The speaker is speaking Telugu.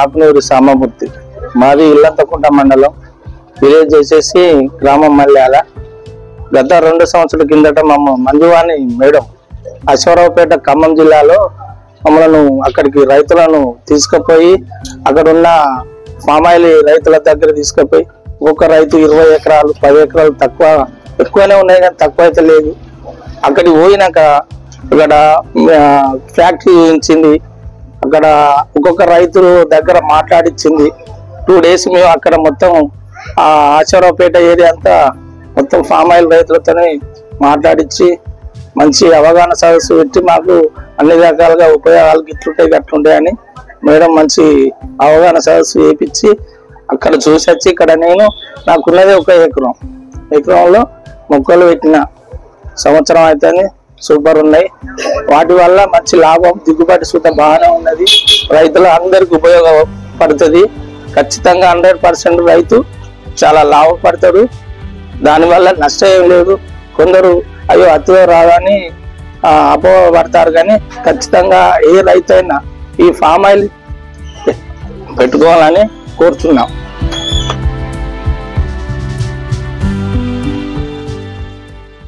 ఆకునూరి సామమూర్తి మాది ఇల్లంతకుంట మండలం విలేజ్ వచ్చేసి గ్రామం మల్యాల. గత 2 సంవత్సరాల కిందట మంజువాణి మేడం అశ్వరావుపేట ఖమ్మం జిల్లాలో మమ్మల్ని అక్కడికి రైతులను తీసుకుపోయి అక్కడ ఉన్న ఫామాయిల్ రైతుల దగ్గర తీసుకుపోయి ఒక రైతు 20 ఎకరాలు 10 ఎకరాలు ఎక్కువనే ఉన్నాయి కానీ తక్కువ అయితే లేదు. అక్కడికి పోయినాక ఇక్కడ ఫ్యాక్టరీ ఇచ్చింది, అక్కడ ఒక్కొక్క రైతు దగ్గర మాట్లాడిచ్చింది. 2 days మేము అక్కడ మొత్తం ఆచారావుపేట ఏరియా అంతా మొత్తం ఫామాయిల్ రైతులతోనే మాట్లాడించి మంచి అవగాహన సదస్సు పెట్టి మాకు అన్ని రకాలుగా ఉపయోగాలు గిట్లుంటాయి గట్లుంటాయని మేడం మంచి అవగాహన సదస్సు చేయించి అక్కడ చూసి వచ్చి ఇక్కడ నేను నాకున్నది 1 ఎకరంలో మొక్కలు పెట్టిన సంవత్సరం అయితే సూపర్ ఉన్నాయి. వాటి వల్ల మంచి లాభం దిగుబడి సుత బాగానే ఉన్నది. రైతులు అందరికి ఉపయోగపడుతుంది. ఖచ్చితంగా 100% రైతు చాలా లాభపడతాడు. దానివల్ల నష్టం ఏం లేదు. కొందరు అయ్యో అతిలో రాదని అపోహపడతారు, కానీ ఖచ్చితంగా ఏ రైతు అయినా ఈ ఫామ్ ఆయిల్ పెట్టుకోవాలని కోరుతున్నాం.